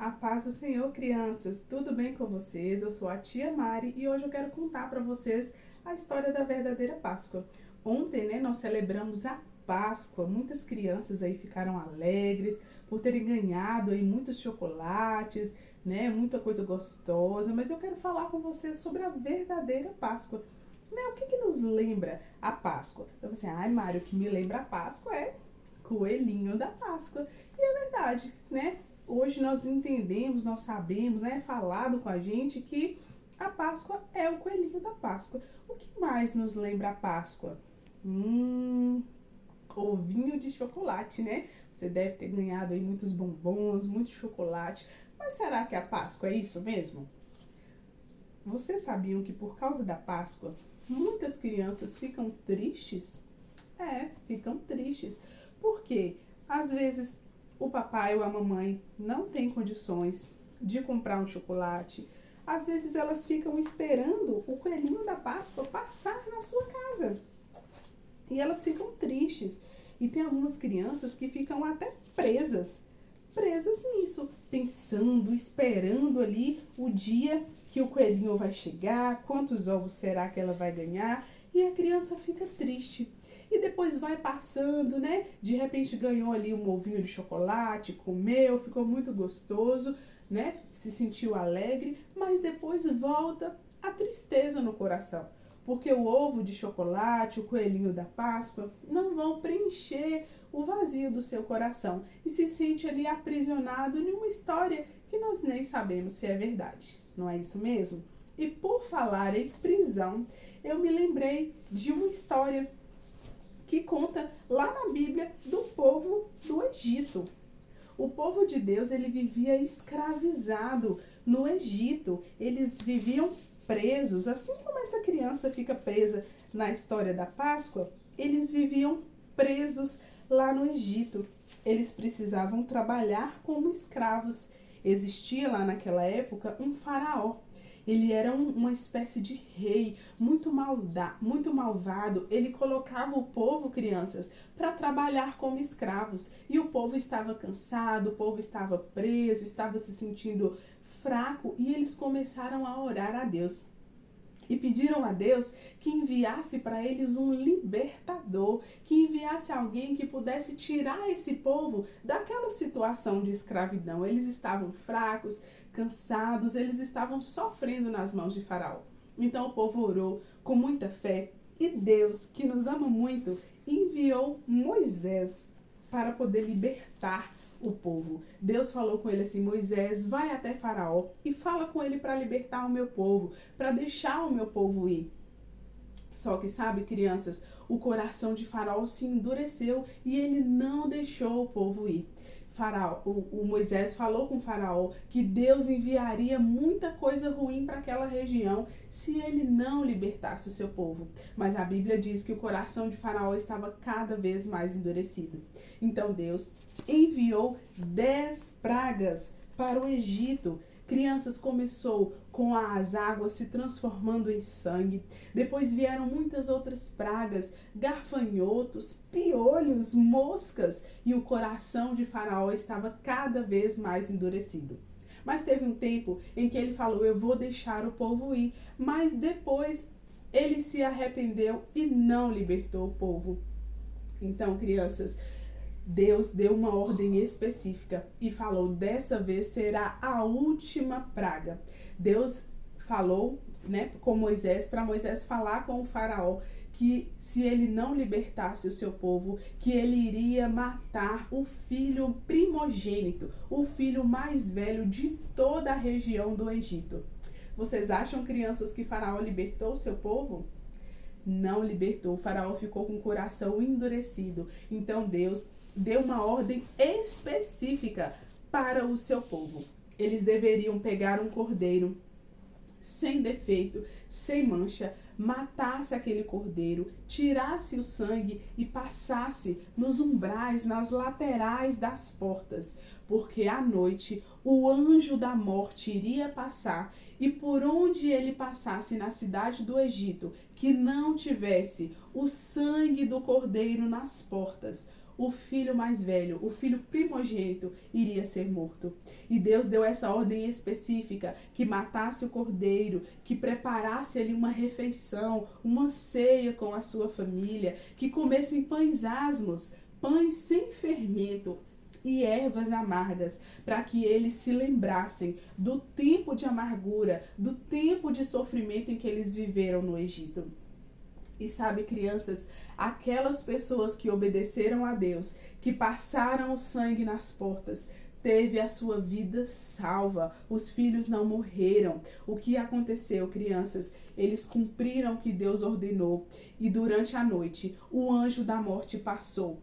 A paz do Senhor, crianças, tudo bem com vocês? Eu sou a tia Mari e hoje eu quero contar para vocês a história da verdadeira Páscoa. Ontem, nós celebramos a Páscoa. Muitas crianças aí ficaram alegres por terem ganhado aí muitos chocolates, muita coisa gostosa, mas eu quero falar com vocês sobre a verdadeira Páscoa. O que nos lembra a Páscoa? Eu vou assim, ai Mário, o que me lembra a Páscoa é coelhinho da Páscoa. E é verdade, Hoje nós entendemos, nós sabemos, é falado com a gente que a Páscoa é o coelhinho da Páscoa. O que mais nos lembra a Páscoa? Ovinho de chocolate, Você deve ter ganhado aí muitos bombons, muito chocolate. Mas será que a Páscoa é isso mesmo? Vocês sabiam que por causa da Páscoa, muitas crianças ficam tristes? Ficam tristes. Por quê? Às vezes o papai ou a mamãe não tem condições de comprar um chocolate. Às vezes elas ficam esperando o coelhinho da Páscoa passar na sua casa. E elas ficam tristes. E tem algumas crianças que ficam até presas nisso, pensando, esperando ali o dia que o coelhinho vai chegar, quantos ovos será que ela vai ganhar, e a criança fica triste. E depois vai passando, De repente ganhou ali um ovinho de chocolate, comeu, ficou muito gostoso, Se sentiu alegre, mas depois volta a tristeza no coração. Porque o ovo de chocolate, o coelhinho da Páscoa, não vão preencher o vazio do seu coração. E se sente ali aprisionado em uma história que nós nem sabemos se é verdade. Não é isso mesmo? E por falar em prisão, eu me lembrei de uma história que conta lá na Bíblia do povo do Egito. O povo de Deus, ele vivia escravizado no Egito. Eles viviam presos, assim como essa criança fica presa na história da Páscoa, eles viviam presos lá no Egito. Eles precisavam trabalhar como escravos. Existia lá naquela época um faraó. Ele era uma espécie de rei muito malvado. Ele colocava o povo, crianças, para trabalhar como escravos. E o povo estava cansado, o povo estava preso, estava se sentindo fraco. E eles começaram a orar a Deus. E pediram a Deus que enviasse para eles um libertador, que enviasse alguém que pudesse tirar esse povo daquela situação de escravidão. Eles estavam fracos, cansados, eles estavam sofrendo nas mãos de Faraó. Então o povo orou com muita fé e Deus, que nos ama muito, enviou Moisés para poder libertar o povo. Deus falou com ele assim: Moisés, vai até Faraó e fala com ele para libertar o meu povo, para deixar o meu povo ir. Só que, sabe, crianças, o coração de Faraó se endureceu e ele não deixou o povo ir. O Moisés falou com Faraó que Deus enviaria muita coisa ruim para aquela região se ele não libertasse o seu povo. Mas a Bíblia diz que o coração de Faraó estava cada vez mais endurecido. Então Deus enviou 10 pragas para o Egito. Crianças, começou com as águas se transformando em sangue. Depois vieram muitas outras pragas, gafanhotos, piolhos, moscas. E o coração de Faraó estava cada vez mais endurecido. Mas teve um tempo em que ele falou: eu vou deixar o povo ir. Mas depois ele se arrependeu e não libertou o povo. Então, crianças, Deus deu uma ordem específica e falou: dessa vez será a última praga. Deus falou, com Moisés, para Moisés falar com o faraó que se ele não libertasse o seu povo, que ele iria matar o filho primogênito, o filho mais velho de toda a região do Egito. Vocês acham, crianças, que Faraó libertou o seu povo? Não libertou. O faraó ficou com o coração endurecido. Então Deus deu uma ordem específica para o seu povo. Eles deveriam pegar um cordeiro sem defeito, sem mancha, matasse aquele cordeiro, tirasse o sangue e passasse nos umbrais, nas laterais das portas, porque à noite o anjo da morte iria passar, e por onde ele passasse na cidade do Egito, que não tivesse o sangue do cordeiro nas portas, o filho mais velho, o filho primogênito, iria ser morto. E Deus deu essa ordem específica, que matasse o cordeiro, que preparasse ali uma refeição, uma ceia com a sua família, que comessem pães asmos, pães sem fermento e ervas amargas, para que eles se lembrassem do tempo de amargura, do tempo de sofrimento em que eles viveram no Egito. E sabe, crianças, aquelas pessoas que obedeceram a Deus, que passaram o sangue nas portas, teve a sua vida salva. Os filhos não morreram. O que aconteceu, crianças? Eles cumpriram o que Deus ordenou. E durante a noite, o anjo da morte passou.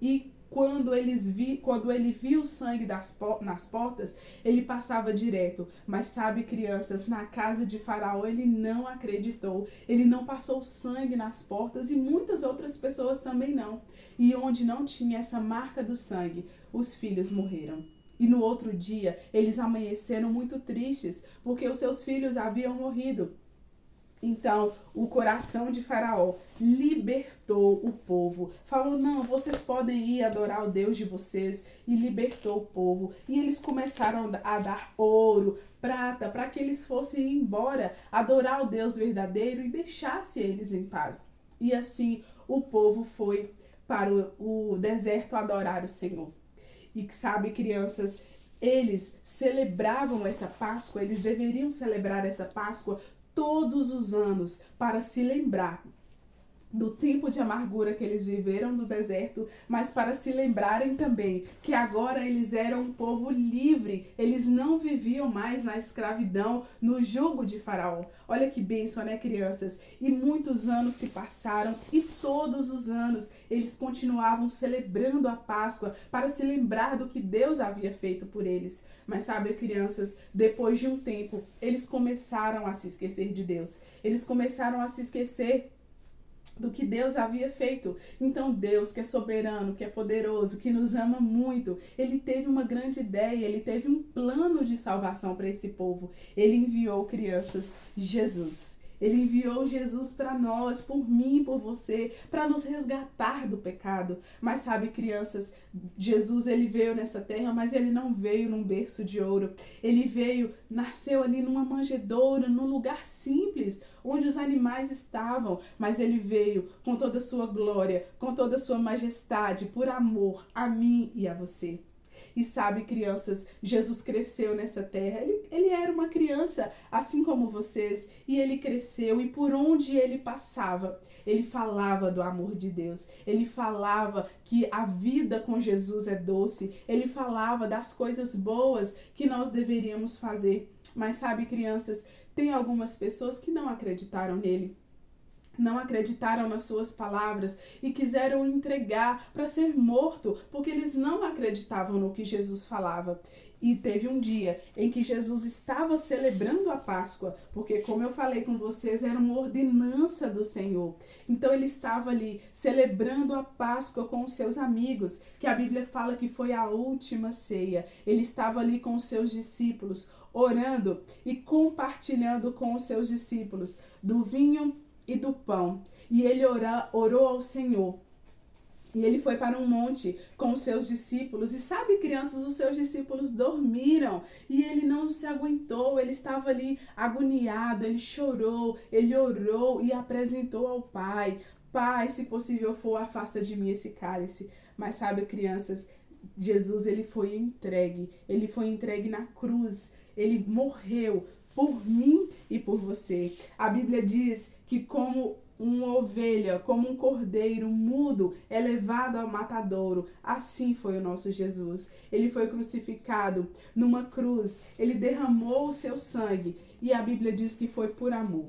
E quando ele viu o sangue nas portas, ele passava direto. Mas sabe, crianças, na casa de Faraó ele não acreditou. Ele não passou sangue nas portas e muitas outras pessoas também não. E onde não tinha essa marca do sangue, os filhos morreram. E no outro dia, eles amanheceram muito tristes, porque os seus filhos haviam morrido. Então, o coração de Faraó libertou o povo. Falou, não, vocês podem ir adorar o Deus de vocês. E libertou o povo. E eles começaram a dar ouro, prata, para que eles fossem embora, adorar o Deus verdadeiro e deixasse eles em paz. E assim, o povo foi para o deserto adorar o Senhor. E sabe, crianças, eles celebravam essa Páscoa, eles deveriam celebrar essa Páscoa todos os anos, para se lembrar do tempo de amargura que eles viveram no deserto, mas para se lembrarem também que agora eles eram um povo livre, eles não viviam mais na escravidão, no jugo de Faraó. Olha que bênção, né, crianças? E muitos anos se passaram e todos os anos eles continuavam celebrando a Páscoa para se lembrar do que Deus havia feito por eles. Mas sabe, crianças, depois de um tempo, eles começaram a se esquecer de Deus. Eles começaram a se esquecer do que Deus havia feito. Então Deus, que é soberano, que é poderoso, que nos ama muito, ele teve uma grande ideia, ele teve um plano de salvação para esse povo. Ele enviou, crianças, Jesus. Ele enviou Jesus para nós, por mim, por você, para nos resgatar do pecado. Mas sabe, crianças, Jesus, ele veio nessa terra, mas ele não veio num berço de ouro. Ele veio, nasceu ali numa manjedoura, num lugar simples, onde os animais estavam. Mas ele veio com toda a sua glória, com toda a sua majestade, por amor a mim e a você. E sabe, crianças, Jesus cresceu nessa terra, ele era uma criança, assim como vocês, e ele cresceu, e por onde ele passava, ele falava do amor de Deus, ele falava que a vida com Jesus é doce, ele falava das coisas boas que nós deveríamos fazer. Mas sabe, crianças, tem algumas pessoas que não acreditaram nele. Não acreditaram nas suas palavras e quiseram entregar para ser morto, porque eles não acreditavam no que Jesus falava. E teve um dia em que Jesus estava celebrando a Páscoa, porque, como eu falei com vocês, era uma ordenança do Senhor. Então ele estava ali celebrando a Páscoa com os seus amigos, que a Bíblia fala que foi a última ceia. Ele estava ali com os seus discípulos, orando e compartilhando com os seus discípulos do vinho e do pão. E ele orou ao Senhor. E ele foi para um monte com os seus discípulos. E sabe, crianças, os seus discípulos dormiram. E ele não se aguentou. Ele estava ali agoniado. Ele chorou. Ele orou e apresentou ao Pai. Pai, se possível for, afasta de mim esse cálice. Mas sabe, crianças, Jesus, ele foi entregue. Ele foi entregue na cruz. Ele morreu por mim e por você. A Bíblia diz que como uma ovelha, como um cordeiro mudo é levado ao matadouro, assim foi o nosso Jesus. Ele foi crucificado numa cruz, ele derramou o seu sangue e a Bíblia diz que foi por amor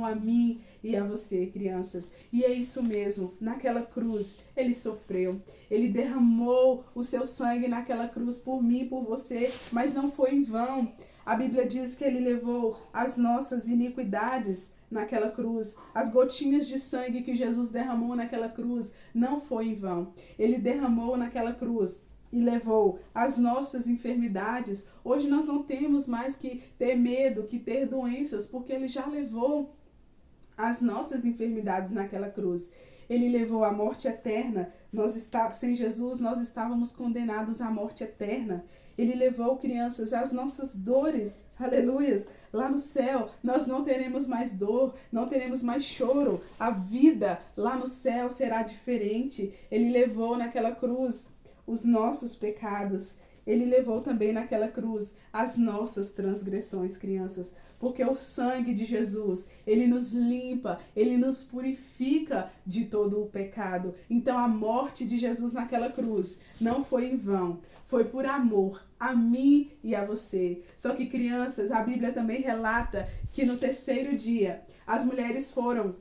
a mim e a você, crianças. E é isso mesmo, naquela cruz ele sofreu, ele derramou o seu sangue naquela cruz por mim e por você, mas não foi em vão. A Bíblia diz que ele levou as nossas iniquidades naquela cruz. As gotinhas de sangue que Jesus derramou naquela cruz não foi em vão. Ele derramou naquela cruz e levou as nossas enfermidades. Hoje nós não temos mais que ter medo, que ter doenças, porque ele já levou as nossas enfermidades naquela cruz. Ele levou a morte eterna Sem Jesus, nós estávamos condenados à morte eterna. Ele levou, crianças, as nossas dores, aleluias. Lá no céu, nós não teremos mais dor, não teremos mais choro. A vida lá no céu será diferente. Ele levou naquela cruz os nossos pecados. Ele levou também naquela cruz as nossas transgressões, crianças. Porque o sangue de Jesus, ele nos limpa, ele nos purifica de todo o pecado. Então a morte de Jesus naquela cruz não foi em vão, foi por amor a mim e a você. Só que, crianças, a Bíblia também relata que no terceiro dia as mulheres foram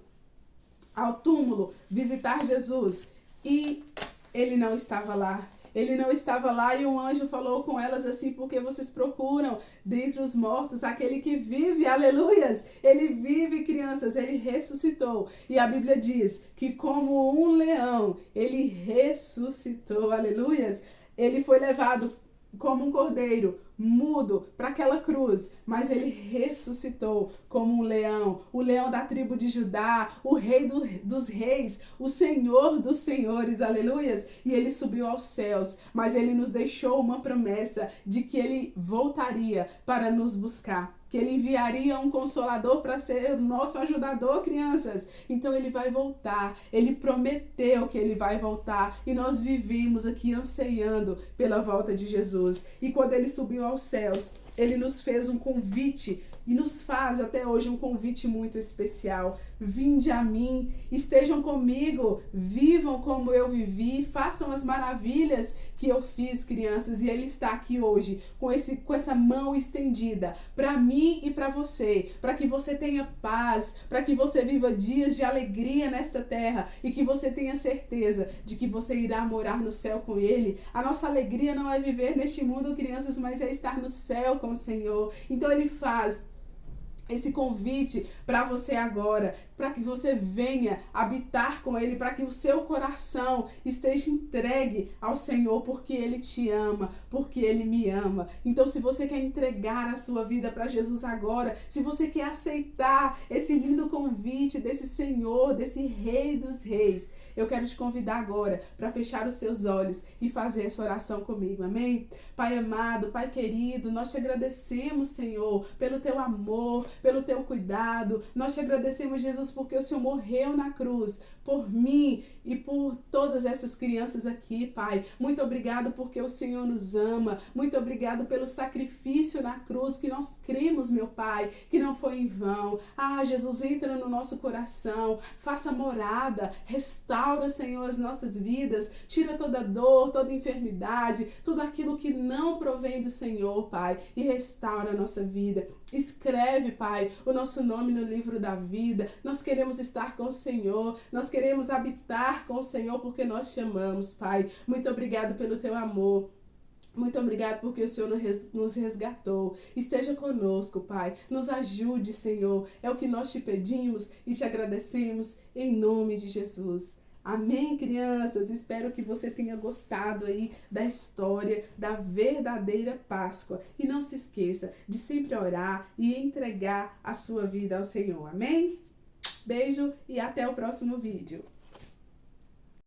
ao túmulo visitar Jesus e ele não estava lá. Ele não estava lá e um anjo falou com elas assim: porque vocês procuram dentre os mortos aquele que vive, aleluias. Ele vive, crianças, ele ressuscitou. E a Bíblia diz que como um leão, ele ressuscitou, aleluias. Ele foi levado como um cordeiro mudo para aquela cruz, mas ele ressuscitou como um leão, o leão da tribo de Judá, o rei dos reis, o senhor dos senhores, aleluias. E ele subiu aos céus, mas ele nos deixou uma promessa de que ele voltaria para nos buscar, que ele enviaria um consolador para ser o nosso ajudador, crianças. Então ele vai voltar, ele prometeu que ele vai voltar e nós vivemos aqui anseiando pela volta de Jesus. E quando ele subiu aos céus, ele nos fez um convite e nos faz até hoje um convite muito especial. Vinde a mim, estejam comigo, vivam como eu vivi, façam as maravilhas que eu fiz, crianças. E ele está aqui hoje com essa mão estendida para mim e para você, para que você tenha paz, para que você viva dias de alegria nesta terra e que você tenha certeza de que você irá morar no céu com ele. A nossa alegria não é viver neste mundo, crianças, mas é estar no céu com o Senhor. Então ele faz esse convite para você agora, para que você venha habitar com ele, para que o seu coração esteja entregue ao Senhor, porque ele te ama, porque ele me ama. Então, se você quer entregar a sua vida para Jesus agora, se você quer aceitar esse lindo convite desse Senhor, desse Rei dos Reis, eu quero te convidar agora para fechar os seus olhos e fazer essa oração comigo, amém? Pai amado, Pai querido, nós te agradecemos, Senhor, pelo teu amor, pelo teu cuidado. Nós te agradecemos, Jesus, porque o Senhor morreu na cruz por mim e por todas essas crianças aqui, Pai. Muito obrigado porque o Senhor nos ama. Muito obrigado pelo sacrifício na cruz que nós cremos, meu Pai, que não foi em vão. Ah, Jesus, entra no nosso coração, faça morada, restaura, Senhor, as nossas vidas, tira toda dor, toda enfermidade, tudo aquilo que não provém do Senhor, Pai, e restaura a nossa vida. Escreve, Pai, o nosso nome no livro da vida. Nós queremos estar com o Senhor, nós queremos habitar com o Senhor porque nós te amamos, Pai. Muito obrigado pelo teu amor. Muito obrigado porque o Senhor nos resgatou. Esteja conosco, Pai. Nos ajude, Senhor. É o que nós te pedimos e te agradecemos em nome de Jesus. Amém, crianças? Espero que você tenha gostado aí da história da verdadeira Páscoa. E não se esqueça de sempre orar e entregar a sua vida ao Senhor. Amém? Beijo e até o próximo vídeo.